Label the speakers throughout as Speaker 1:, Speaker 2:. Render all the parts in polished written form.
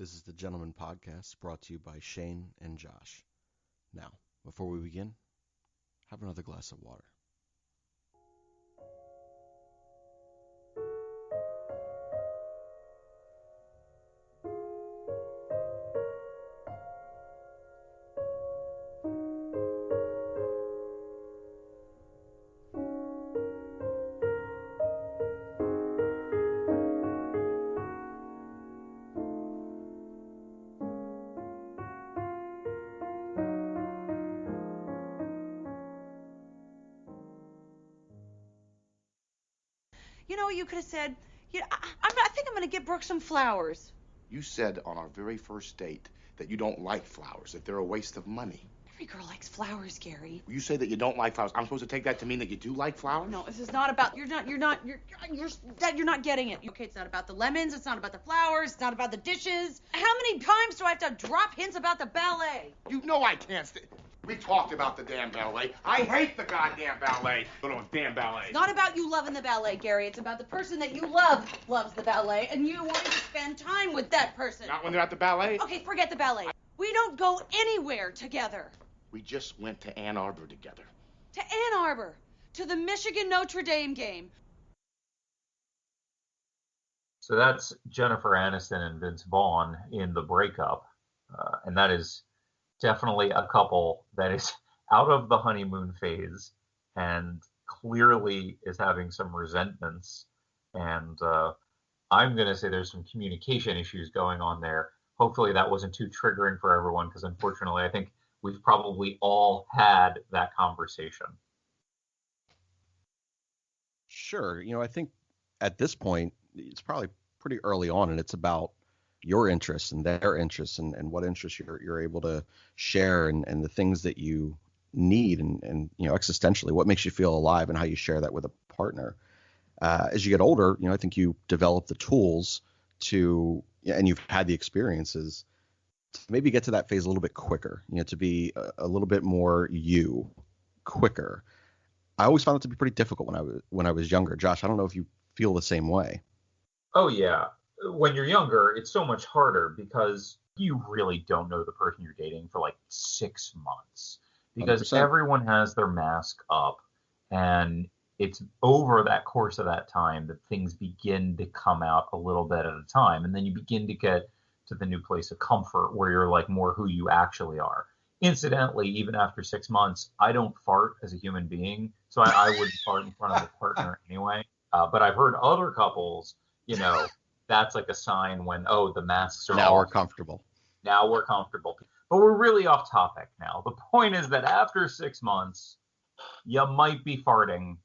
Speaker 1: This is the Gentleman Podcast brought to you by Shane and Josh. Now, before we begin, have another glass of water.
Speaker 2: You know, you could have said, I think I'm going to get Brooke some flowers.
Speaker 3: You said on our very first date that you don't like flowers, that they're a waste of money.
Speaker 2: Every girl likes flowers, Gary.
Speaker 3: You say that you don't like flowers. I'm supposed to take that to mean that you do like flowers?
Speaker 2: No, this is not about, you're not getting it. Okay, it's not about the lemons, it's not about the flowers, it's not about the dishes. How many times do I have to drop hints about the ballet?
Speaker 3: You know I can't We talked about the damn ballet. I hate the goddamn ballet. Go to a damn ballet.
Speaker 2: It's not about you loving the ballet, Gary. It's about the person that you love loves the ballet, and you wanting to spend time with that person.
Speaker 3: Not when they're at the ballet?
Speaker 2: Okay, forget the ballet. We don't go anywhere together.
Speaker 3: We just went to Ann Arbor together.
Speaker 2: To Ann Arbor. To the Michigan Notre Dame game.
Speaker 4: So that's Jennifer Aniston and Vince Vaughn in The Breakup. And that is definitely a couple that is out of the honeymoon phase and clearly is having some resentments. And I'm going to say there's some communication issues going on there. Hopefully that wasn't too triggering for everyone, because unfortunately I think we've probably all had that conversation.
Speaker 1: Sure. I think at this point, it's probably pretty early on, and it's about your interests and their interests and what interests you're able to share and the things that you need and existentially what makes you feel alive and how you share that with a partner. As you get older, I think you develop the tools to, and you've had the experiences to maybe get to that phase a little bit quicker, to be a little bit more you quicker. I always found it to be pretty difficult when I was younger. Josh, I don't know if you feel the same way.
Speaker 4: Oh, yeah. When you're younger, it's so much harder because you really don't know the person you're dating for like 6 months, because
Speaker 1: 100%.
Speaker 4: Everyone has their mask up, and it's over that course of that time that things begin to come out a little bit at a time. And then you begin to get to the new place of comfort where you're like more who you actually are. Incidentally, even after 6 months, I don't fart as a human being, so I wouldn't fart in front of a partner anyway. But I've heard other couples, that's like a sign when, the masks are
Speaker 1: now
Speaker 4: off.
Speaker 1: we're comfortable.
Speaker 4: Now we're comfortable. But we're really off topic now. The point is that after 6 months, you might be farting.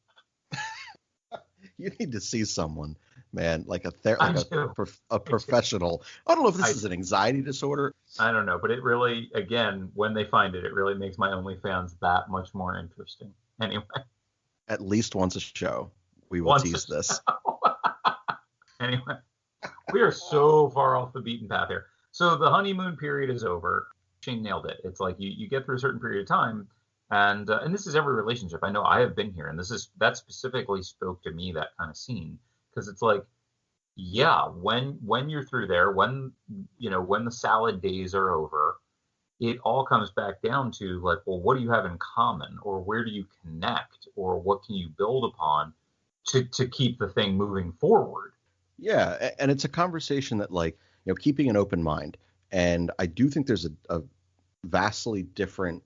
Speaker 1: You need to see someone, man, like a professional. I don't know if this is an anxiety disorder.
Speaker 4: I don't know, but it really, again, when they find it, it really makes my OnlyFans that much more interesting. Anyway.
Speaker 1: At least once a show, we will tease this.
Speaker 4: Anyway, we are so far off the beaten path here. So the honeymoon period is over. Shane nailed it. It's like you get through a certain period of time, and this is every relationship. I know I have been here, and that specifically spoke to me, that kind of scene, because it's like, yeah, when you're through there, when the salad days are over, it all comes back down to like, well, what do you have in common, or where do you connect, or what can you build upon to keep the thing moving forward?
Speaker 1: Yeah, and it's a conversation that, like, keeping an open mind. And I do think there's a vastly different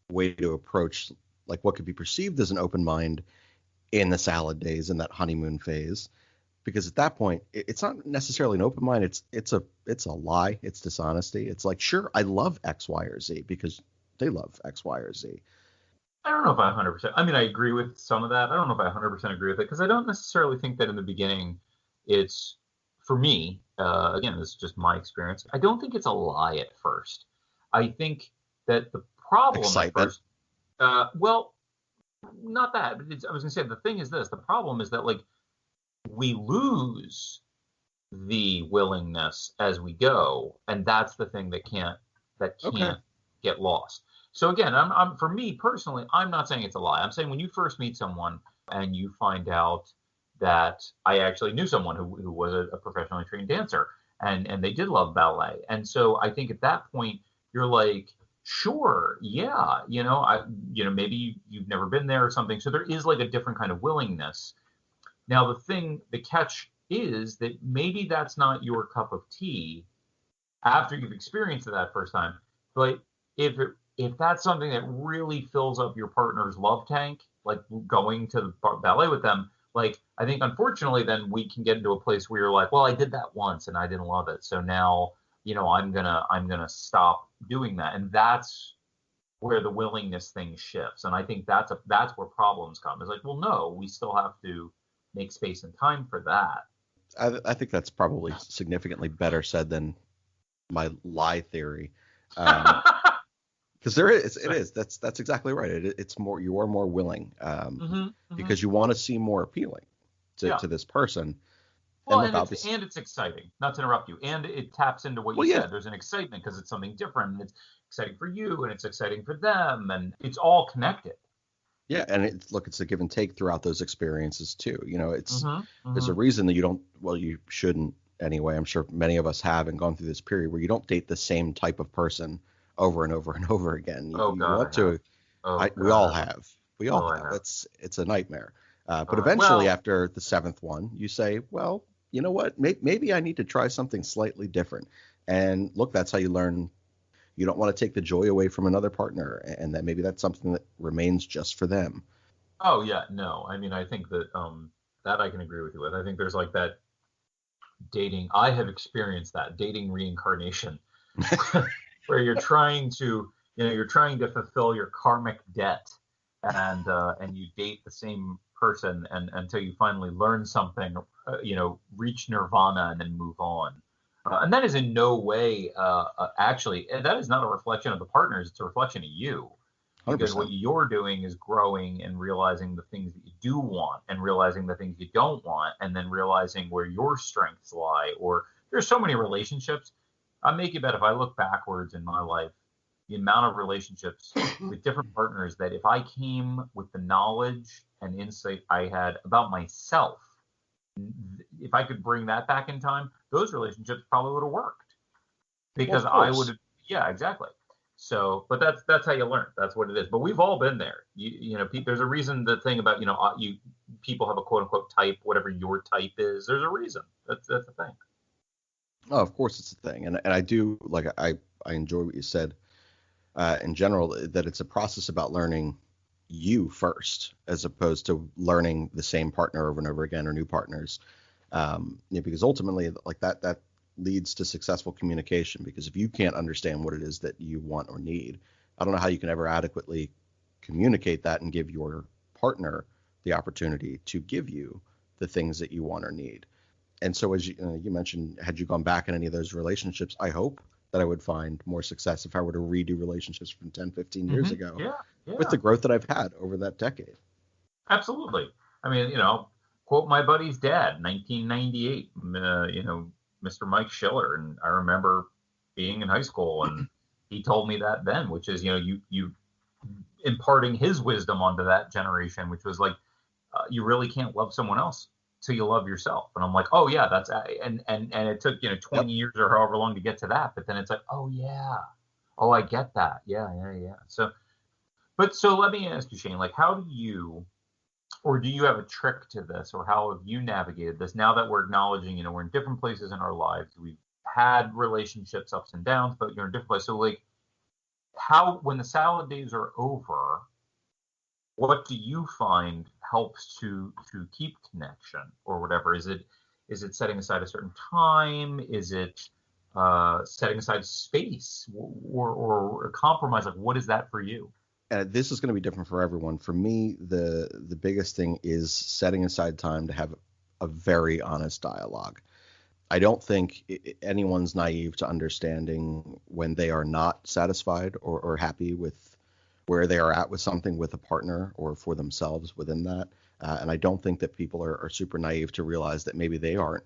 Speaker 1: way to approach, like, what could be perceived as an open mind in the salad days, in that honeymoon phase. Because at that point, it's not necessarily an open mind. It's a lie. It's dishonesty. It's like, sure, I love X, Y, or Z because they love X, Y, or Z.
Speaker 4: I don't know if I 100%. I mean, I agree with some of that. I don't know if I 100% agree with it, because I don't necessarily think that in the beginning it's, for me, again, this is just my experience, I don't think it's a lie at first. I think that the problem
Speaker 1: Excitement.
Speaker 4: At first, well, not that. But I was going to say, the thing is this. The problem is that, like, we lose the willingness as we go, and that's the thing that can't get lost. So again, I'm for me personally, I'm not saying it's a lie. I'm saying when you first meet someone and you find out that I actually knew someone who was a professionally trained dancer, and they did love ballet. And so I think at that point you're like, sure, yeah, maybe you've never been there or something. So there is like a different kind of willingness. Now the catch is that maybe that's not your cup of tea after you've experienced it that first time. But if that's something that really fills up your partner's love tank, like going to the ballet with them, like I think unfortunately then we can get into a place where you're like, well, I did that once and I didn't love it, so now I'm gonna stop doing that, and that's where the willingness thing shifts. And I think that's where problems come. It's like, well, no, we still have to make space and time for that.
Speaker 1: I think that's probably significantly better said than my lie theory. Because it is. That's exactly right. It's more, you are more willing because you want to seem more appealing to this person.
Speaker 4: Well, and it's exciting. Not to interrupt you, and it taps into what you said. There's an excitement because it's something different. And it's exciting for you, and it's exciting for them, and it's all connected.
Speaker 1: Yeah, and it's a give and take throughout those experiences too. There's a reason that you shouldn't anyway. I'm sure many of us have and gone through this period where you don't date the same type of person over and over and over again. We all have. We all have. It's a nightmare. But eventually, after the seventh one, you say, well, you know what? Maybe I need to try something slightly different. And look, that's how you learn. You don't want to take the joy away from another partner, and that maybe that's something that remains just for them.
Speaker 4: Oh yeah, no. I mean, I think that that I can agree with you with. I think there's like that dating. I have experienced that dating reincarnation, where you're trying to fulfill your karmic debt, and you date the same person and until you finally learn something, reach nirvana and then move on. And that is in no way, actually, that is not a reflection of the partners. It's a reflection of you. Because 100%. What you're doing is growing and realizing the things that you do want and realizing the things you don't want, and then realizing where your strengths lie. Or there's so many relationships. I make you bet if I look backwards in my life, the amount of relationships with different partners that if I came with the knowledge and insight I had about myself, if I could bring that back in time, those relationships probably would have worked because I would have. Yeah, exactly. So, but that's how you learn. That's what it is. But we've all been there. There's a reason. The thing about people have a quote unquote type, whatever your type is. There's a reason. That's the thing.
Speaker 1: Oh, of course it's a thing, and I do I enjoy what you said. In general, that it's a process about learning you first, as opposed to learning the same partner over and over again or new partners. Because ultimately, like that leads to successful communication. Because if you can't understand what it is that you want or need, I don't know how you can ever adequately communicate that and give your partner the opportunity to give you the things that you want or need. And so, as you mentioned, had you gone back in any of those relationships, I hope that I would find more success if I were to redo relationships from 10, 15 years ago with the growth that I've had over that decade.
Speaker 4: Absolutely. I mean, quote my buddy's dad, 1998, Mr. Mike Schiller. And I remember being in high school and he told me that then, which is, you imparting his wisdom onto that generation, which was like, you really can't love someone else till you love yourself. And I'm like, oh yeah, that's, and it took, 20 years or however long to get to that. But then it's like, oh yeah. Oh, I get that. Yeah. So let me ask you, Shane, like, how do you have a trick to this, or how have you navigated this now that we're acknowledging, we're in different places in our lives. We've had relationships, ups and downs, but you're in different places. So like, when the salad days are over, what do you find helps to keep connection or whatever? Is it setting aside a certain time? Is it setting aside space or a compromise? Like, what is that for you?
Speaker 1: This is going to be different for everyone. For me, the biggest thing is setting aside time to have a very honest dialogue. I don't think anyone's naive to understanding when they are not satisfied or happy with where they are at with something with a partner or for themselves within that. And I don't think that people are super naive to realize that maybe they aren't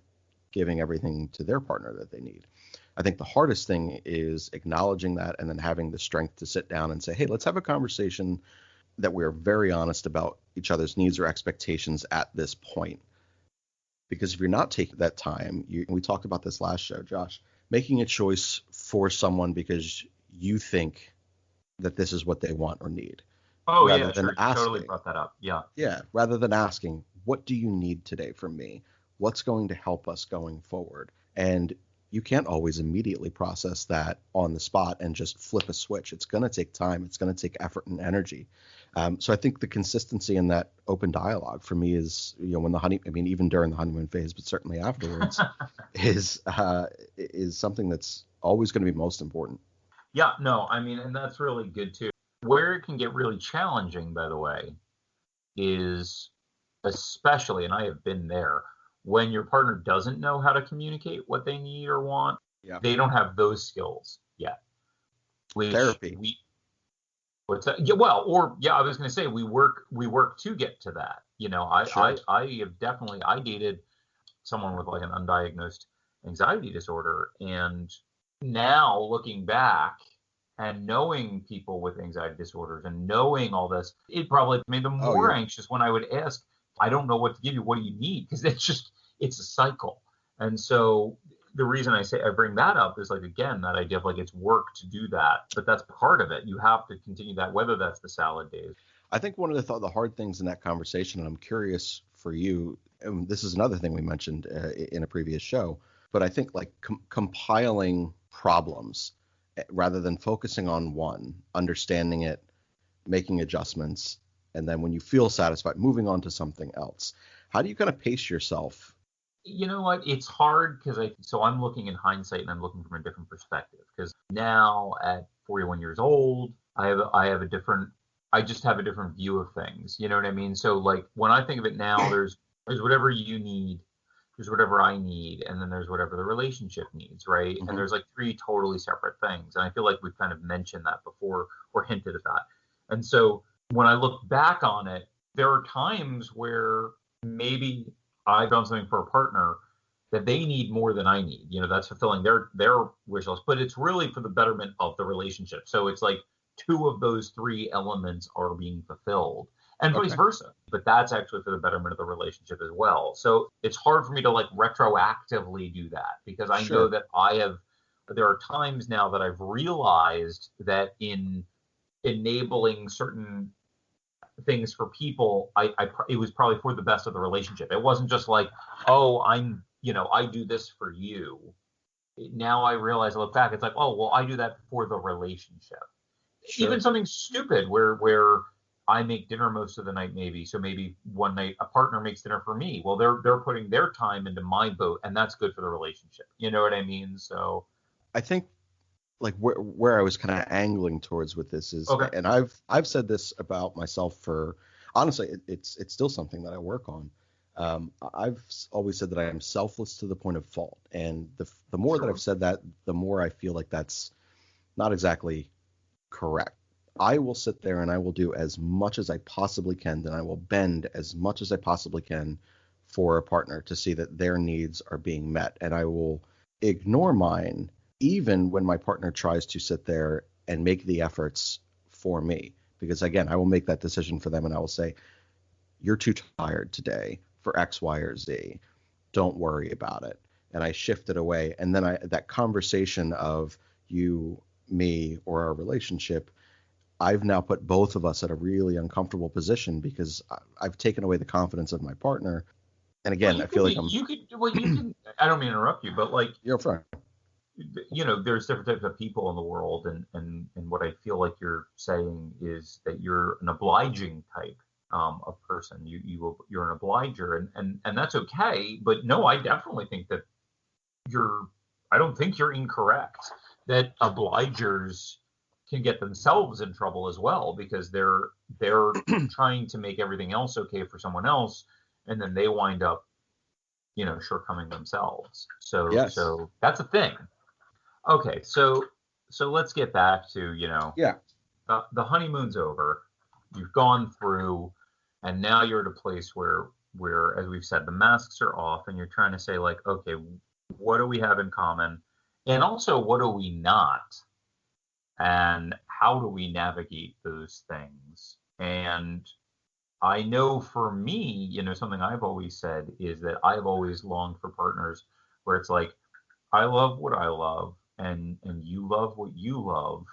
Speaker 1: giving everything to their partner that they need. I think the hardest thing is acknowledging that and then having the strength to sit down and say, hey, let's have a conversation that we're very honest about each other's needs or expectations at this point. Because if you're not taking that time, we talked about this last show, Josh, making a choice for someone because you think that this is what they want or need,
Speaker 4: Oh
Speaker 1: rather
Speaker 4: yeah,
Speaker 1: than
Speaker 4: sure. You totally
Speaker 1: asking,
Speaker 4: brought that up. Yeah.
Speaker 1: rather than asking, what do you need today from me? What's going to help us going forward? And you can't always immediately process that on the spot and just flip a switch. It's going to take time. It's going to take effort and energy. So I think the consistency in that open dialogue for me is, when even during the honeymoon phase, but certainly afterwards, is something that's always going to be most important.
Speaker 4: Yeah, no, I mean, and that's really good too. Where it can get really challenging, by the way, is especially, and I have been there, when your partner doesn't know how to communicate what they need or want.
Speaker 1: Yeah.
Speaker 4: They don't have those skills yet.
Speaker 1: Therapy.
Speaker 4: What's that? Yeah, well, or yeah, I was going to say we work to get to that.
Speaker 1: Sure.
Speaker 4: I have definitely, I dated someone with like an undiagnosed anxiety disorder, and now looking back and knowing people with anxiety disorders and knowing all this, it probably made them more anxious when I would ask, I don't know what to give you. What do you need? Because it's a cycle. And so the reason I bring that up is, like, again, that idea of like it's work to do that, but that's part of it. You have to continue that, whether that's the salad days.
Speaker 1: I think one of the hard things in that conversation, and I'm curious for you, and this is another thing we mentioned in a previous show, but I think like compiling problems rather than focusing on one, understanding it, making adjustments, and then when you feel satisfied, moving on to something else. How do you kind of pace yourself?
Speaker 4: You know what? It's hard because I'm looking in hindsight and I'm looking from a different perspective. Because now at 41 years old, I just have a different view of things. You know what I mean? So like when I think of it now, there's whatever you need, there's whatever I need, and then there's whatever the relationship needs, right?
Speaker 1: Mm-hmm.
Speaker 4: And there's like three totally separate things. And I feel like we've kind of mentioned that before or hinted at that. And so when I look back on it, there are times where maybe I've done something for a partner that they need more than I need. That's fulfilling their wish list, but it's really for the betterment of the relationship. So it's like two of those three elements are being fulfilled, and vice versa. But that's actually for the betterment of the relationship as well. So it's hard for me to like retroactively do that because I know that there are times now that I've realized that in enabling certain things for people, it was probably for the best of the relationship. It wasn't just like, oh, I do this for you. Now I realize, I look back, it's like, oh, well, I do that for the relationship. Sure. Even something stupid where I make dinner most of the night, maybe. So maybe one night a partner makes dinner for me. Well, they're putting their time into my boat, and that's good for the relationship. You know what I mean? So
Speaker 1: I think like where I was kind of angling towards with this is, and I've said this about myself for, honestly, it's still something that I work on. I've always said that I am selfless to the point of fault, and the more that I've said that, the more I feel like that's not exactly correct. I will sit there and I will do as much as I possibly can, then I will bend as much as I possibly can for a partner to see that their needs are being met, and I will ignore mine even when my partner tries to sit there and make the efforts for me. Because again, I will make that decision for them and I will say, you're too tired today for X, Y, or Z. Don't worry about it. And I shift it away. And then that conversation of you, me, or our relationship, I've now put both of us at a really uncomfortable position because I've taken away the confidence of my partner. And again, I feel like
Speaker 4: you can, I don't mean to interrupt you, but like,
Speaker 1: you're fine.
Speaker 4: There's different types of people in the world, and what I feel like you're saying is that you're an obliging type of person. You're an obliger, and that's okay. But no, I definitely think that I don't think you're incorrect. That obligers can get themselves in trouble as well because they're trying to make everything else okay for someone else, and then they wind up, shortcoming themselves. So that's a thing. Okay, so let's get back to, the honeymoon's over. You've gone through, and now you're at a place where, as we've said, the masks are off, and you're trying to say, like, okay, what do we have in common? And also, what do we not? And how do we navigate those things? And I know for me, something I've always said is that I've always longed for partners where it's like, I love what I love, and you love what you love,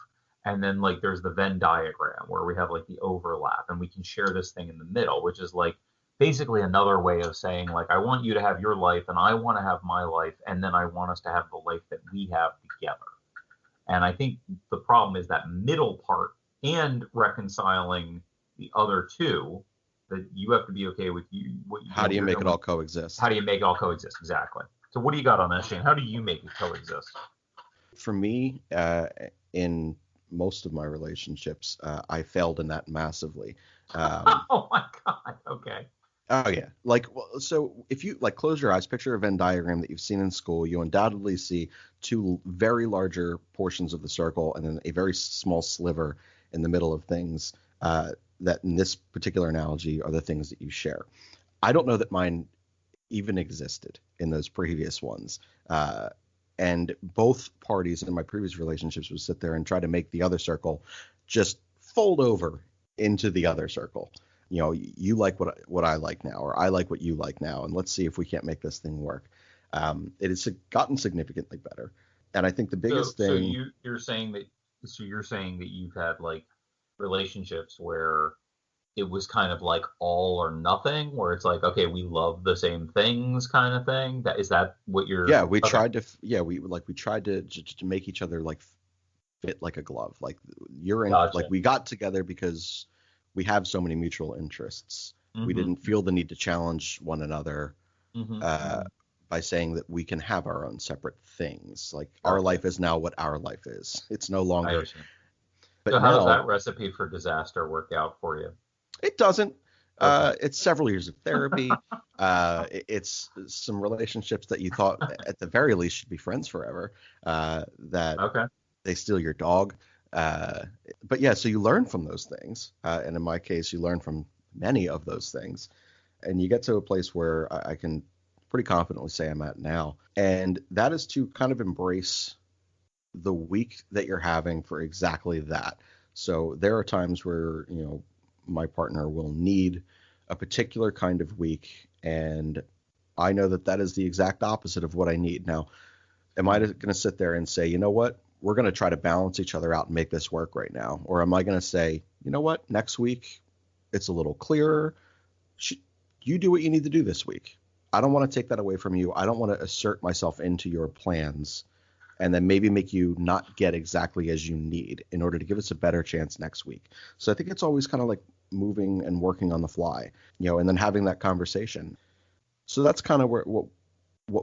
Speaker 4: and then like there's the Venn diagram where we have like the overlap, and we can share this thing in the middle, which is like basically another way of saying like I want you to have your life, and I want to have my life, and then I want us to have the life that we have together. And I think the problem is that middle part and reconciling the other two, that you have to be okay with you.
Speaker 1: How do you make it all coexist?
Speaker 4: How do you make it all coexist? Exactly. So what do you got on that, Shane? How do you make it coexist?
Speaker 1: For me, in most of my relationships, I failed in that massively.
Speaker 4: Oh my God. Okay.
Speaker 1: Oh yeah, so if you close your eyes, picture a Venn diagram that you've seen in school, you undoubtedly see two very larger portions of the circle and then a very small sliver in the middle of things that in this particular analogy are the things that you share. I don't know that mine even existed in those previous ones. And both parties in my previous relationships would sit there and try to make the other circle just fold over into the other circle. You like what I like now, or I like what you like now, and let's see if we can't make this thing work. It has gotten significantly better, and I think the biggest thing.
Speaker 4: So you're saying that you've had like relationships where it was kind of like all or nothing, where it's like, okay, we love the same things, kind of thing. Is that what you're?
Speaker 1: Yeah, we
Speaker 4: okay.
Speaker 1: tried to make each other like fit like a glove. Like
Speaker 4: Gotcha.
Speaker 1: like we got together because we have so many mutual interests. Mm-hmm. We didn't feel the need to challenge one another by saying that we can have our own separate things. Like our life is now what our life is. It's no longer.
Speaker 4: But so how does that recipe for disaster work out for you?
Speaker 1: It doesn't. It's several years of therapy. It's some relationships that you thought at the very least should be friends forever. They steal your dog. But yeah, so you learn from those things. And in my case, you learn from many of those things. And you get to a place where I can pretty confidently say I'm at now. And that is to kind of embrace the week that you're having for exactly that. So there are times where, my partner will need a particular kind of week, and I know that is the exact opposite of what I need. Now, am I going to sit there and say, you know what, we're going to try to balance each other out and make this work right now? Or am I going to say, you know what, next week it's a little clearer. You do what you need to do this week. I don't want to take that away from you. I don't want to assert myself into your plans and then maybe make you not get exactly as you need in order to give us a better chance next week. So I think it's always kind of like moving and working on the fly, and then having that conversation. So that's kind of what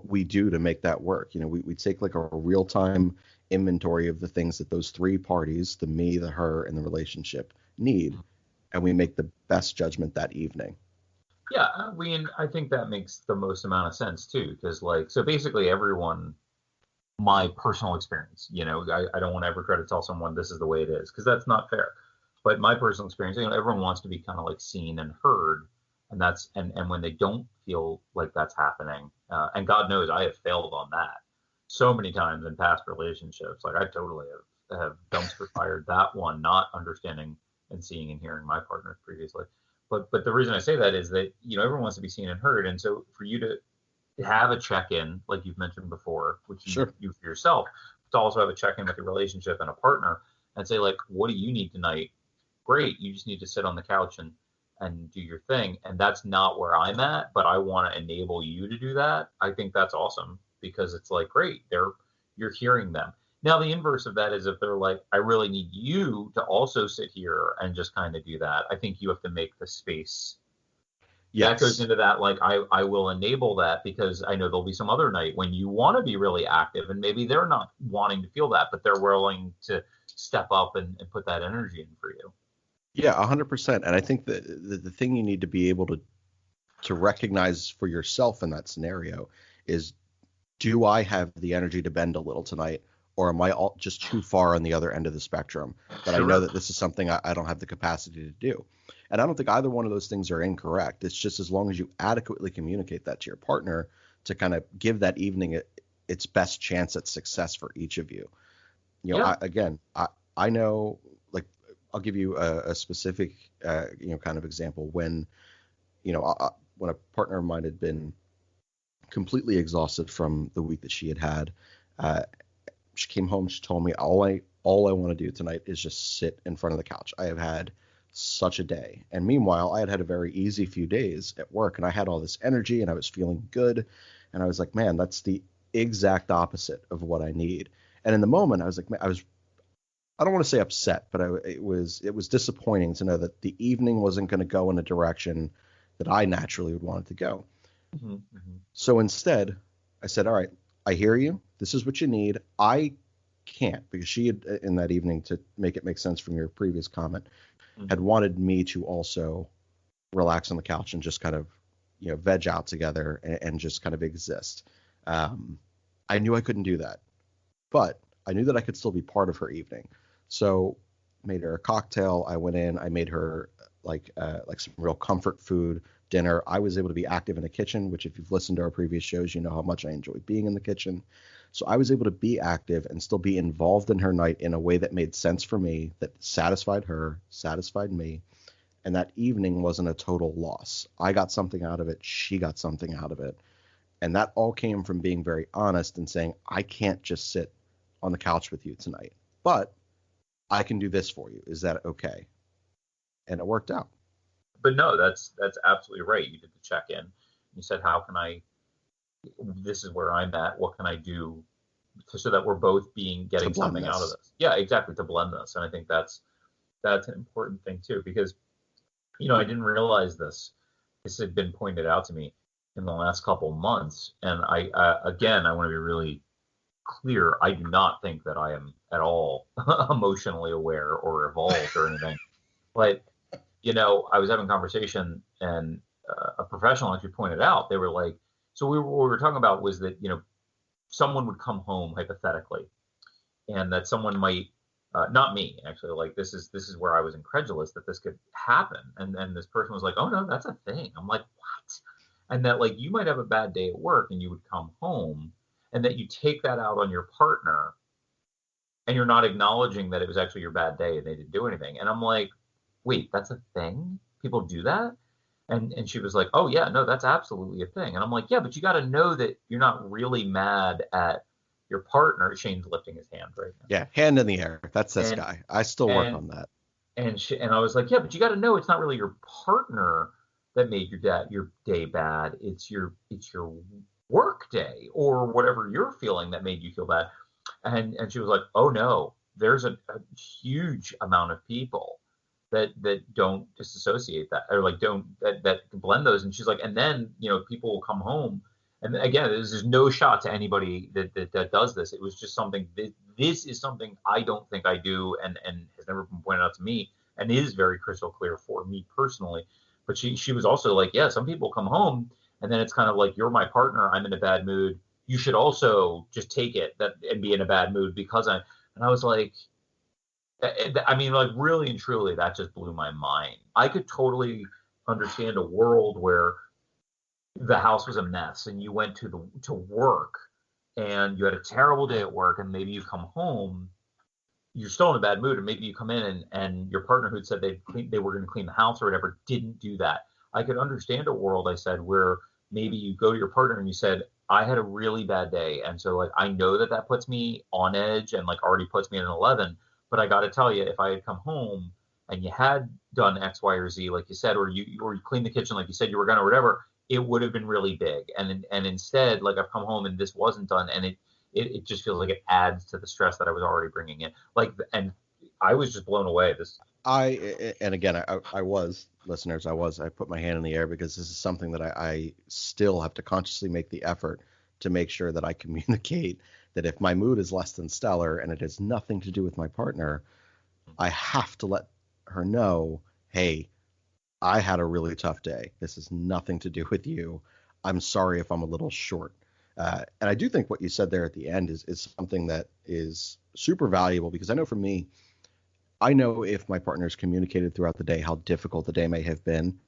Speaker 1: we do to make that work. We take like a real-time inventory of the things that those three parties, the me, the her, and the relationship need, and we make the best judgment that evening.
Speaker 4: Yeah, I think that makes the most amount of sense too, because so basically everyone, my personal experience, I don't want to ever try to tell someone this is the way it is, because that's not fair. But my personal experience, everyone wants to be kind of like seen and heard, and that's and when they don't feel like that's happening, and God knows I have failed on that so many times in past relationships. Like I totally have dumpster fired that one, not understanding and seeing and hearing my partners previously. But the reason I say that is that everyone wants to be seen and heard, and so for you to have a check-in, like you've mentioned before, which you for yourself, to also have a check-in with your relationship and a partner, and say like, what do you need tonight? Great, you just need to sit on the couch and do your thing. And that's not where I'm at, but I want to enable you to do that. I think that's awesome, because it's like, great, you're hearing them. Now the inverse of that is if they're like, I really need you to also sit here and just kind of do that. I think you have to make the space. Yes. That goes into that, like I will enable that, because I know there'll be some other night when you want to be really active, and maybe they're not wanting to feel that, but they're willing to step up and put that energy in for you.
Speaker 1: Yeah, 100%. And I think that the thing you need to be able to recognize for yourself in that scenario is, do I have the energy to bend a little tonight, or am I just too far on the other end of the spectrum that I know that this is something I don't have the capacity to do? And I don't think either one of those things are incorrect. It's just as long as you adequately communicate that to your partner to kind of give that evening its best chance at success for each of you. I know, like, I'll give you a specific, kind of example when, when a partner of mine had been completely exhausted from the week that she had had. She came home. She told me, all I want to do tonight is just sit in front of the couch. I have had such a day. And meanwhile, I had had a very easy few days at work, and I had all this energy, and I was feeling good. And I was like, man, that's the exact opposite of what I need. And in the moment, I was like, man, I don't want to say upset, but it was disappointing to know that the evening wasn't going to go in a direction that I naturally would want it to go.
Speaker 4: Mm-hmm, mm-hmm.
Speaker 1: So instead, I said, all right, I hear you. This is what you need. I can't, because she had, in that evening, to make it make sense from your previous comment, had wanted me to also relax on the couch and just kind of, veg out together and just kind of exist. I knew I couldn't do that, but I knew that I could still be part of her evening. So made her a cocktail. I went in, I made her like some real comfort food dinner. I was able to be active in the kitchen, which if you've listened to our previous shows, you know how much I enjoy being in the kitchen. So I was able to be active and still be involved in her night in a way that made sense for me, that satisfied her, satisfied me. And that evening wasn't a total loss. I got something out of it. She got something out of it. And that all came from being very honest and saying, I can't just sit on the couch with you tonight, but I can do this for you. Is that okay? And it worked out.
Speaker 4: But no, that's absolutely right. You did the check-in. You said, this is where I'm at. What can I do so that we're both getting something out of this? Yeah, exactly. To blend this. And I think that's an important thing too, because, I didn't realize this. This had been pointed out to me in the last couple months. And I want to be really clear. I do not think that I am at all emotionally aware or evolved or anything. But, I was having a conversation, and a professional actually pointed out, they were like, so what we were talking about was that, someone would come home hypothetically, and that someone might, not me actually, like this is where I was incredulous that this could happen. And this person was like, oh no, that's a thing. I'm like, what? And that like, you might have a bad day at work and you would come home, and that you take that out on your partner, and you're not acknowledging that it was actually your bad day and they didn't do anything. And I'm like, wait, that's a thing? People do that? And she was like, oh yeah, no, that's absolutely a thing. And I'm like, yeah, but you got to know that you're not really mad at your partner. Shane's lifting his hand right now.
Speaker 1: Yeah, hand in the air. That's this guy. I still work on that.
Speaker 4: And I was like, yeah, but you got to know it's not really your partner that made your day bad. It's your work day or whatever you're feeling that made you feel bad. And she was like, oh no, there's a huge amount of people that don't disassociate that, or like don't that blend those. And she's like, and then people will come home, and again, there's no shot to anybody that does this. It was just something this is something I don't think I do, and has never been pointed out to me, and is very crystal clear for me personally. But she was also like, yeah, some people come home, and then it's kind of like, you're my partner, I'm in a bad mood, you should also just take it and be in a bad mood because I was like, I mean, like really and truly, that just blew my mind. I could totally understand a world where the house was a mess and you went to work and you had a terrible day at work, and maybe you come home, you're still in a bad mood, and maybe you come in and your partner who'd said they were going to clean the house or whatever didn't do that. I could understand a world, I said, where maybe you go to your partner and you said, I had a really bad day, and so like I know that puts me on edge and like already puts me at an 11. But I got to tell you, if I had come home and you had done X, Y, or Z, like you said, or you cleaned the kitchen like you said you were going to, or whatever, it would have been really big. And instead, like I've come home and this wasn't done, and it just feels like it adds to the stress that I was already bringing in. Like, and I was just blown away.
Speaker 1: I was, listeners, I put my hand in the air because this is something that I still have to consciously make the effort to make sure that I communicate that if my mood is less than stellar and it has nothing to do with my partner, I have to let her know, hey, I had a really tough day. This has nothing to do with you. I'm sorry if I'm a little short. And I do think what you said there at the end is something that is super valuable, because I know for me, I know if my partner's communicated throughout the day how difficult the day may have been,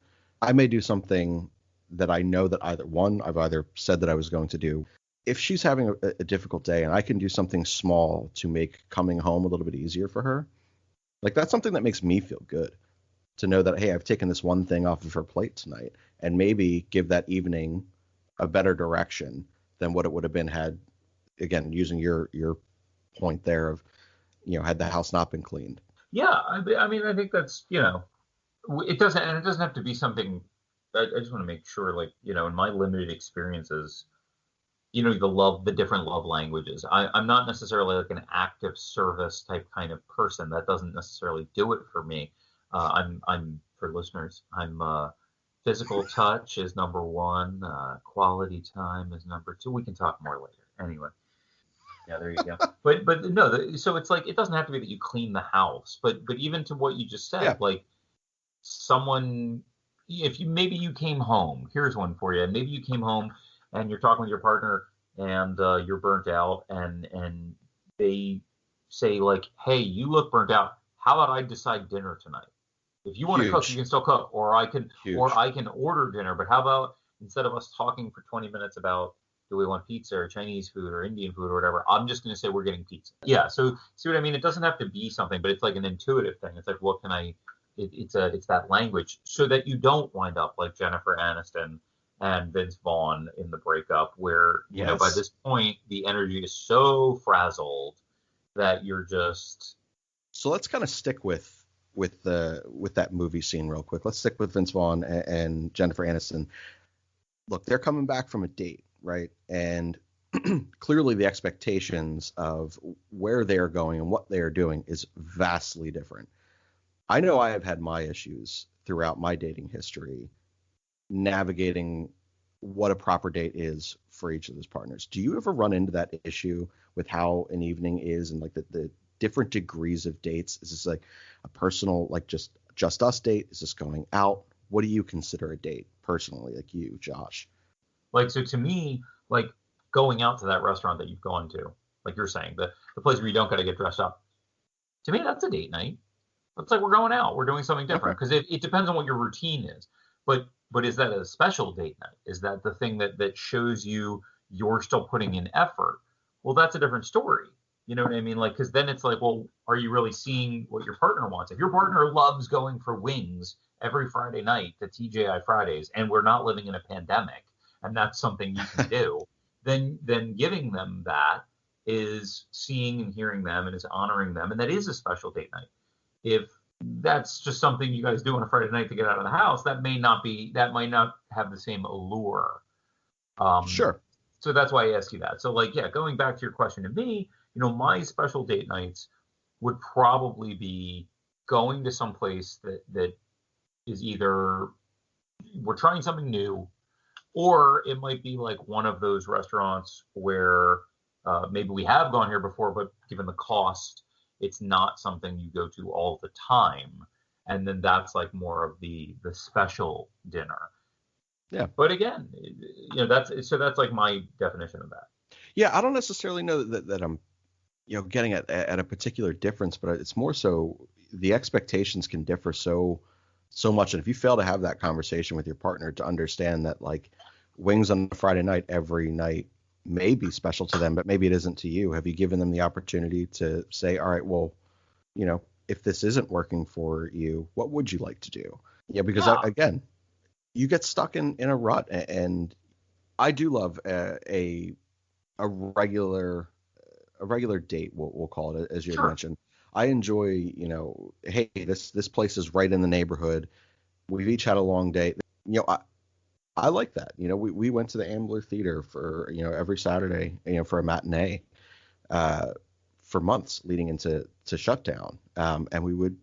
Speaker 1: I may do something that I know that I've either said that I was going to do. If she's having a difficult day and I can do something small to make coming home a little bit easier for her, Like that's something that makes me feel good to know that, hey, I've taken this one thing off of her plate tonight, and maybe give that evening a better direction than what it would have been had, again, using your point there of, had the house not been cleaned.
Speaker 4: Yeah, I mean, I think that's, it doesn't have to be something. I just want to make sure, like, in my limited experiences, the different love languages. I'm not necessarily like an active service type kind of person. That doesn't necessarily do it for me. I'm for listeners. I'm physical touch is number one. Quality time is number two. We can talk more later. Anyway. Yeah, there you go. But no, so it's like it doesn't have to be that you clean the house, but even to what you just said,
Speaker 1: Yeah.
Speaker 4: like someone, if maybe you came home. Here's one for you. Maybe you came home and you're talking with your partner and you're burnt out, and they say like, "Hey, you look burnt out. How about I decide dinner tonight? If you want to cook, you can still cook, or I can order dinner. But how about instead of us talking for 20 minutes about do we want pizza or Chinese food or Indian food or whatever, I'm just going to say we're getting pizza." Yeah. So see what I mean? It doesn't have to be something, but it's like an intuitive thing. It's like, what can I? It's that language, so that you don't wind up like Jennifer Aniston and Vince Vaughn in the breakup, where by this point the energy is so frazzled that you're just.
Speaker 1: So let's kind of stick with that movie scene real quick. Let's stick with Vince Vaughn and Jennifer Aniston. Look, they're coming back from a date, right? And clearly the expectations of where they're going and what they're doing is vastly different. I know I have had my issues throughout my dating history navigating what a proper date is for each of those partners. Do you ever run into that issue with how an evening is and like the different degrees of dates? Is this like a personal, like just us date? Is this going out? What do you consider a date personally, like you, Josh?
Speaker 4: Like, so to me, like going out to that restaurant that you've gone to, like you're saying, the place where you don't got to get dressed up, to me, that's a date night. It's like we're going out. We're doing something different, because it depends on what your routine is. But is that a special date night? Is that the thing that shows you're still putting in effort? Well, that's a different story. You know what I mean? Like, because then it's like, well, are you really seeing what your partner wants? If your partner loves going for wings every Friday night, the TJI Fridays, and we're not living in a pandemic, and that's something you can do, then giving them that is seeing and hearing them and is honoring them, and that is a special date night. If that's just something you guys do on a Friday night to get out of the house, that might not have the same allure.
Speaker 1: Sure.
Speaker 4: So that's why I ask you that. So like, yeah, going back to your question to me, my special date nights would probably be going to some place that is either we're trying something new, or it might be like one of those restaurants where maybe we have gone here before, but given the cost, it's not something you go to all the time. And then that's like more of the special dinner.
Speaker 1: Yeah.
Speaker 4: But again, that's like my definition of that.
Speaker 1: Yeah, I don't necessarily know that I'm, getting at a particular difference, but it's more so the expectations can differ so much. And if you fail to have that conversation with your partner to understand that like wings on a Friday night every night may be special to them, but maybe it isn't to you. Have you given them the opportunity to say, all right, well, if this isn't working for you, what would you like to do? Yeah, because again, you get stuck in a rut, and I do love a regular date, we'll call it, as you had mentioned. I enjoy, hey, this place is right in the neighborhood. We've each had a long day. I like that. We went to the Ambler Theater for, every Saturday, for a matinee for months leading into shutdown. And we would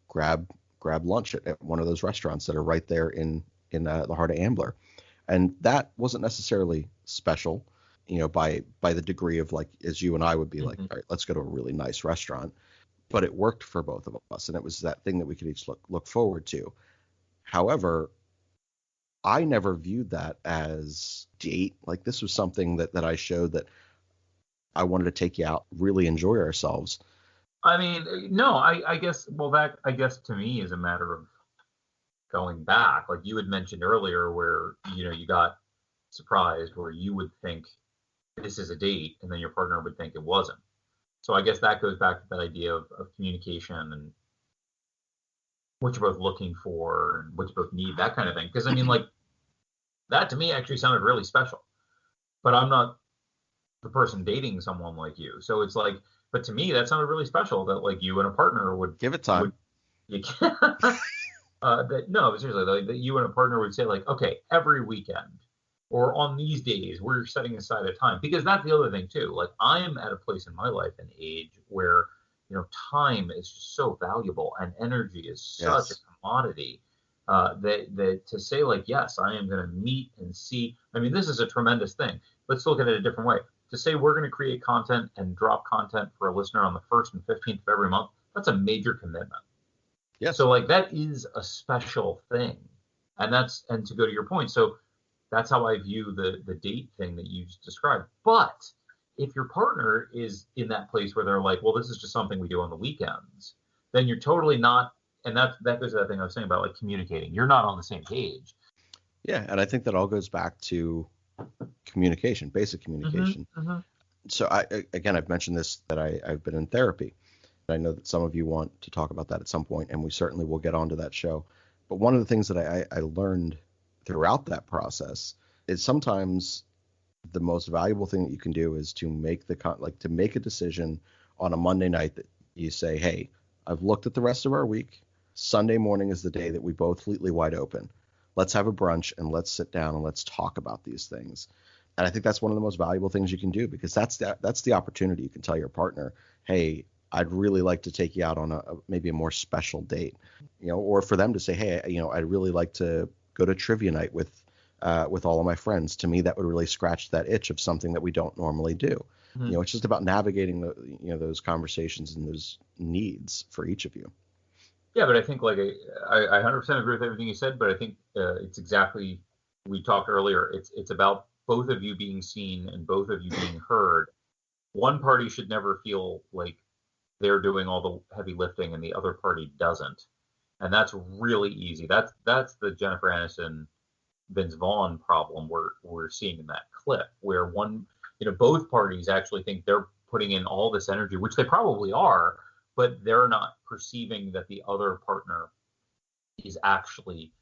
Speaker 1: grab lunch at one of those restaurants that are right there in the heart of Ambler. And that wasn't necessarily special, by the degree of like, as you and I would be like, all right, let's go to a really nice restaurant. But it worked for both of us. And it was that thing that we could each look forward to. However, I never viewed that as date. Like this was something that I showed that I wanted to take you out, really enjoy ourselves.
Speaker 4: I mean, no, I guess, well, that, I guess to me is a matter of going back. Like you had mentioned earlier where, you got surprised, where you would think this is a date and then your partner would think it wasn't. So I guess that goes back to that idea of communication what you're both looking for and what you both need, that kind of thing. Because I mean, like, that to me actually sounded really special. But I'm not the person dating someone like you. So it's like, but to me, that sounded really special that like you and a partner would
Speaker 1: Give it time.
Speaker 4: You can't, no, seriously, like, that you and a partner would say like, okay, every weekend or on these days, we're setting aside a time. Because that's the other thing too. Like, I'm at a place in my life and age where, time is just so valuable and energy is such a commodity. That to say like, yes, I am going to meet and see. I mean, this is a tremendous thing. Let's look at it a different way. To say we're going to create content and drop content for a listener on the 1st and 15th of every month, that's a major commitment.
Speaker 1: Yes.
Speaker 4: So like that is a special thing. And to go to your point, so that's how I view the date thing that you just described. But if your partner is in that place where they're like, well, this is just something we do on the weekends, then you're totally not. And that goes to that thing I was saying about like communicating. You're not on the same page.
Speaker 1: Yeah. And I think that all goes back to communication, basic communication.
Speaker 4: Mm-hmm.
Speaker 1: So I've mentioned this, that I've been in therapy. I know that some of you want to talk about that at some point, and we certainly will get onto that show. But one of the things that I learned throughout that process is sometimes the most valuable thing that you can do is to make to make a decision on a Monday night that you say, hey, I've looked at the rest of our week. Sunday morning is the day that we both completely wide open. Let's have a brunch and let's sit down and let's talk about these things. And I think that's one of the most valuable things you can do, because that's the opportunity. You can tell your partner, hey, I'd really like to take you out on maybe a more special date, or for them to say, hey, I'd really like to go to trivia night with all of my friends. To me, that would really scratch that itch of something that we don't normally do.
Speaker 4: Mm-hmm.
Speaker 1: It's just about navigating those conversations and those needs for each of you.
Speaker 4: Yeah, but I think like I 100% agree with everything you said, but I think it's exactly, we talked earlier, it's about both of you being seen and both of you being heard. One party should never feel like they're doing all the heavy lifting and the other party doesn't. And that's really easy. That's the Jennifer Aniston, Vince Vaughn problem we're seeing in that clip, where both parties actually think they're putting in all this energy, which they probably are, but they're not perceiving that the other partner is actually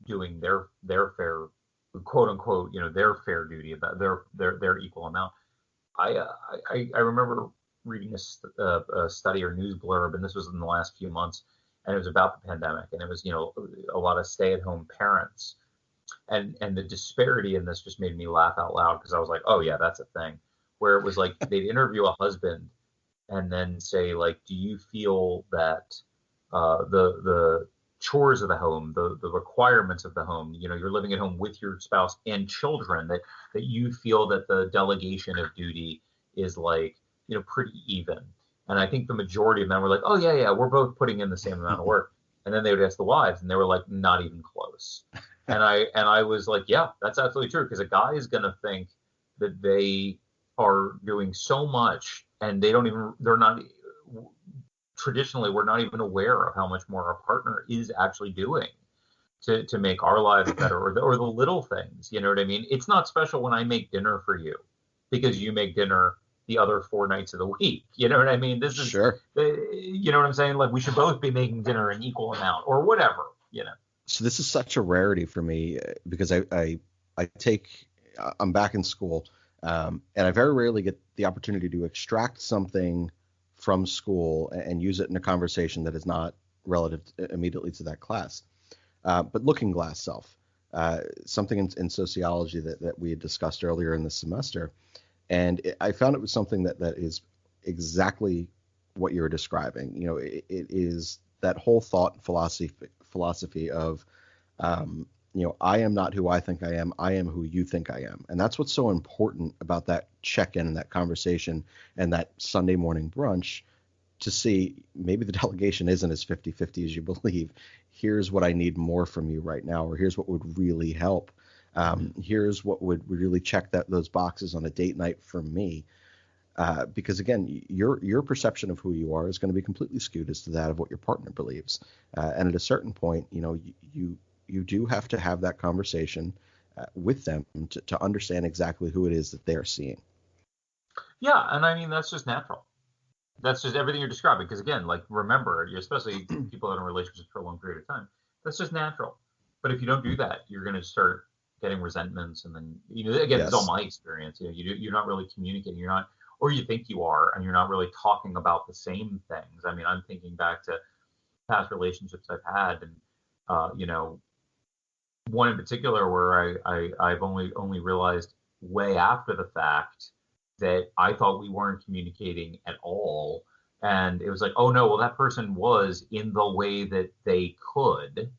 Speaker 4: doing their fair, quote unquote, their fair duty, about their equal amount. I remember reading a study or news blurb, and this was in the last few months, and it was about the pandemic, and it was a lot of stay-at-home parents, and the disparity in this just made me laugh out loud, because I was like, oh yeah, that's a thing, where it was like they'd interview a husband and then say like, do you feel that the chores of the home, the requirements of the home, you're living at home with your spouse and children, that you feel that the delegation of duty is like, pretty even. And I think the majority of them were like, oh yeah, we're both putting in the same amount of work. And then they would ask the wives, and they were like, not even close. And I was like, yeah, that's absolutely true, because a guy is going to think that they are doing so much, and traditionally, we're not even aware of how much more our partner is actually doing to make our lives better, or the little things. You know what I mean? It's not special when I make dinner for you because you make dinner the other 4 nights of the week. You know what I mean? This is
Speaker 1: sure.
Speaker 4: You know what I'm saying? Like, we should both be making dinner an equal amount or whatever.
Speaker 1: So this is such a rarity for me, because I'm back in school, and I very rarely get the opportunity to extract something from school and use it in a conversation that is not relative immediately to that class. But looking glass self, something in sociology that we had discussed earlier in the semester. And I found it was something that is exactly what you were describing. It is that whole thought and philosophy of, I am not who I think I am who you think I am. And that's what's so important about that check-in and that conversation and that Sunday morning brunch, to see maybe the delegation isn't as 50-50 as you believe. Here's what I need more from you right now, or here's what would really help. Here's what would really check those boxes on a date night for me. Because again, your perception of who you are is going to be completely skewed as to that of what your partner believes. And at a certain point, you do have to have that conversation with them to understand exactly who it is that they're seeing.
Speaker 4: Yeah, and I mean, that's just natural. That's just everything you're describing. Because again, like remember, especially people that are in relationships for a long period of time, that's just natural. But if you don't do that, you're going to start getting resentments, and then again, it's all
Speaker 1: Yes.
Speaker 4: my experience. You're not really communicating. You're not, or you think you are, and you're not really talking about the same things. I mean, I'm thinking back to past relationships I've had, and one in particular where I've only realized way after the fact that I thought we weren't communicating at all. And it was like, oh no, well, that person was in the way that they could.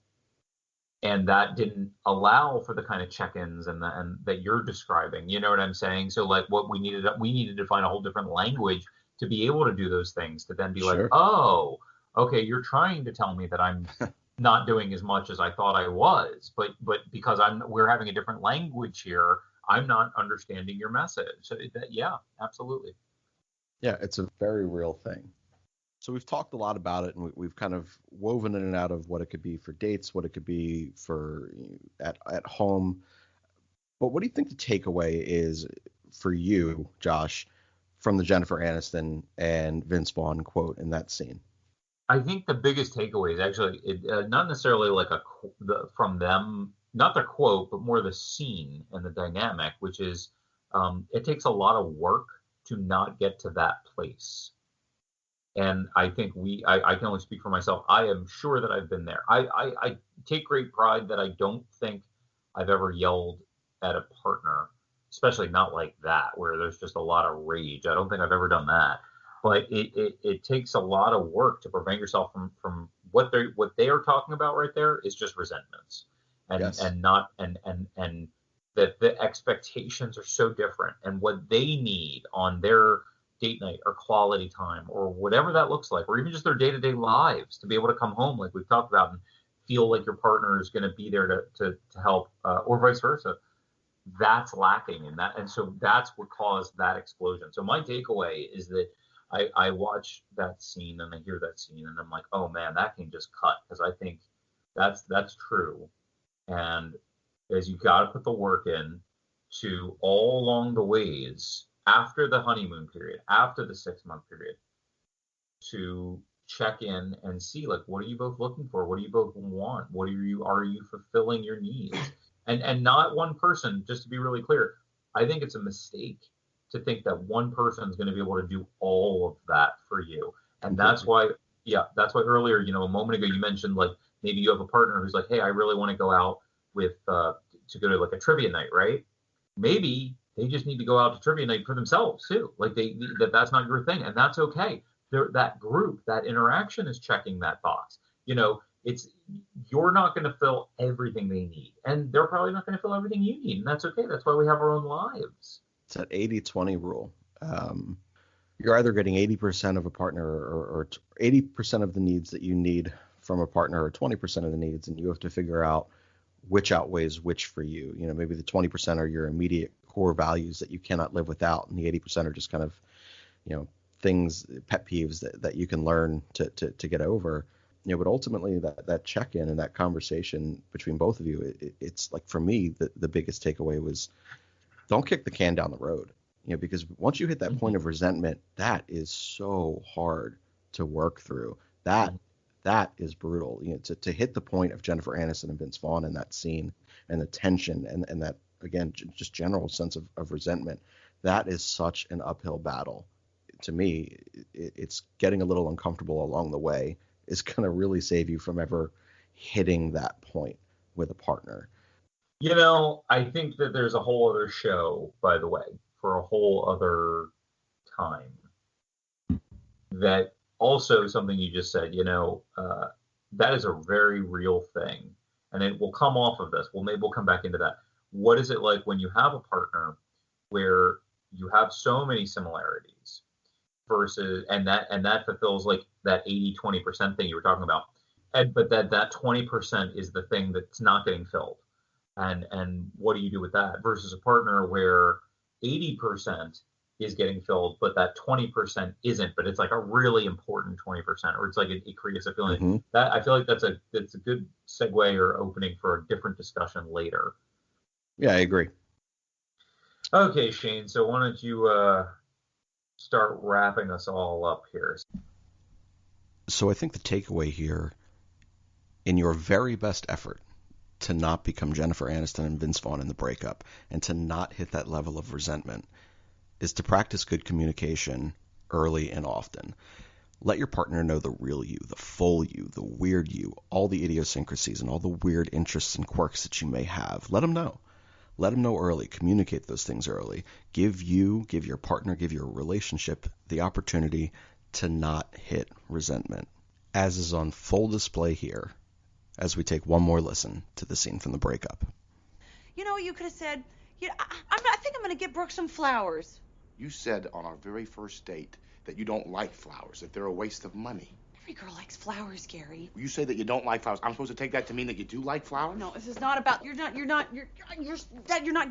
Speaker 4: And that didn't allow for the kind of check-ins and that you're describing. You know what I'm saying? So like what we needed to find a whole different language to be able to do those things, to then be like,
Speaker 1: Sure.
Speaker 4: oh, okay, you're trying to tell me that I'm not doing as much as I thought I was, but because we're having a different language here, I'm not understanding your message. So yeah, absolutely.
Speaker 1: Yeah, it's a very real thing. So we've talked a lot about it, and we've kind of woven in and out of what it could be for dates, what it could be for at home. But what do you think the takeaway is for you, Josh, from the Jennifer Aniston and Vince Vaughn quote in that scene?
Speaker 4: I think the biggest takeaway is actually not necessarily like from them, not the quote, but more the scene and the dynamic, which is it takes a lot of work to not get to that place. And I think I can only speak for myself. I am sure that I've been there. I take great pride that I don't think I've ever yelled at a partner, especially not like that, where there's just a lot of rage. I don't think I've ever done that. But it takes a lot of work to prevent yourself from what they are talking about right there is just resentments. And
Speaker 1: Yes.
Speaker 4: and not and that the expectations are so different, and what they need on their date night or quality time or whatever that looks like, or even just their day-to-day lives, to be able to come home like we've talked about and feel like your partner is going to be there to help, or vice versa. That's lacking in that, and so that's what caused that explosion. So my takeaway is that I watch that scene and I hear that scene and I'm like, oh man, that can just cut, because I think that's true. And as you got to put the work in to all along the ways after the honeymoon period, after the 6 month period, to check in and see, like, what are you both looking for? What do you both want? Are you fulfilling your needs? And not one person, just to be really clear, I think it's a mistake to think that one person is going to be able to do all of that for you. And that's
Speaker 1: Completely.
Speaker 4: why, yeah, that's why earlier, a moment ago, you mentioned like maybe you have a partner who's like, hey, I really want to go out with to go to like a trivia night, right? Maybe they just need to go out to trivia night for themselves too. Like that's not your thing, and that's okay. That group, that interaction is checking that box. It's you're not going to fill everything they need, and they're probably not going to fill everything you need, and that's okay. That's why we have our own lives.
Speaker 1: It's that 80-20 rule. You're either getting 80% of a partner or 80% of the needs that you need from a partner, or 20% of the needs, and you have to figure out which outweighs which for you. Maybe the 20% are your immediate core values that you cannot live without, and the 80% are just kind of, things, pet peeves that you can learn to get over. But ultimately that check-in and that conversation between both of you, it's like, for me, the biggest takeaway was, don't kick the can down the road. Because once you hit that point of resentment, that is so hard to work through. That is brutal. To hit the point of Jennifer Aniston and Vince Vaughn in that scene, and the tension and that, again, just general sense of resentment, that is such an uphill battle. To me, it's getting a little uncomfortable along the way is going to really save you from ever hitting that point with a partner.
Speaker 4: I think that there's a whole other show, by the way, for a whole other time, that also something you just said, that is a very real thing. And it will come off of this. Well, maybe we'll come back into that. What is it like when you have a partner where you have so many similarities versus, and that fulfills like that 80-20% thing you were talking about. But that 20% is the thing that's not getting filled. And what do you do with that versus a partner where 80% is getting filled, but that 20% isn't, but it's like a really important 20%, or it's like it creates a feeling.
Speaker 1: Mm-hmm.
Speaker 4: That I feel like that's a good segue or opening for a different discussion later.
Speaker 1: Yeah, I agree.
Speaker 4: Okay, Shane. So why don't you start wrapping us all up here.
Speaker 1: So I think the takeaway here, in your very best effort to not become Jennifer Aniston and Vince Vaughn in the breakup, and to not hit that level of resentment, is to practice good communication early and often. Let your partner know the real you, the full you, the weird you, all the idiosyncrasies and all the weird interests and quirks that you may have. Let them know. Let them know early. Communicate those things early. Give your partner, give your relationship the opportunity to not hit resentment, as is on full display here as we take one more listen to the scene from the breakup.
Speaker 2: You know what you could have said? I think I'm going to get Brooke some flowers.
Speaker 3: You said on our very first date that you don't like flowers, that they're a waste of money.
Speaker 2: Every girl likes flowers, Gary.
Speaker 3: You say that you don't like flowers. I'm supposed to take that to mean that you do like flowers?
Speaker 2: No, this is not about. You're not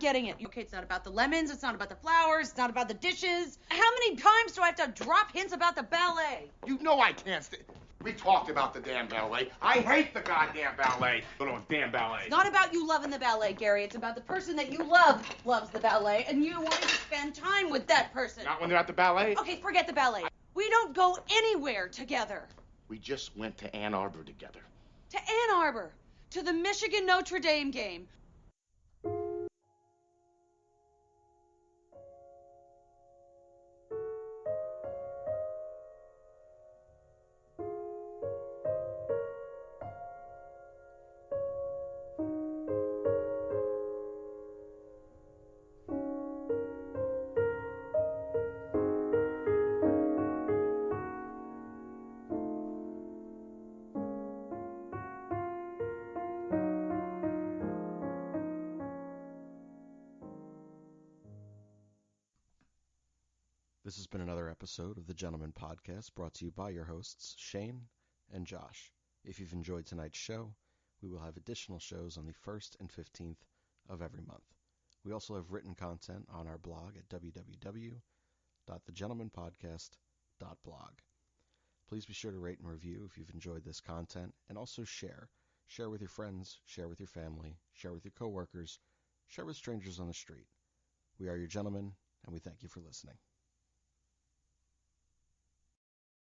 Speaker 2: getting it. Okay, it's not about the lemons. It's not about the flowers. It's not about the dishes. How many times do I have to drop hints about the ballet?
Speaker 3: You know I can't stay. We talked about the damn ballet. I hate the goddamn ballet. Little damn ballet.
Speaker 2: It's not about you loving the ballet, Gary. It's about the person that you love loves the ballet, and you wanting to spend time with that person.
Speaker 3: Not when they're at the ballet.
Speaker 2: Okay, forget the ballet. We don't go anywhere together.
Speaker 3: We just went to Ann Arbor together.
Speaker 2: To Ann Arbor. To the Michigan Notre Dame game.
Speaker 1: This has been another episode of the Gentleman Podcast, brought to you by your hosts, Shane and Josh. If you've enjoyed tonight's show, we will have additional shows on the 1st and 15th of every month. We also have written content on our blog at www.thegentlemanpodcast.blog. Please be sure to rate and review if you've enjoyed this content, and also share. Share with your friends, share with your family, share with your coworkers, share with strangers on the street. We are your gentlemen, and we thank you for listening.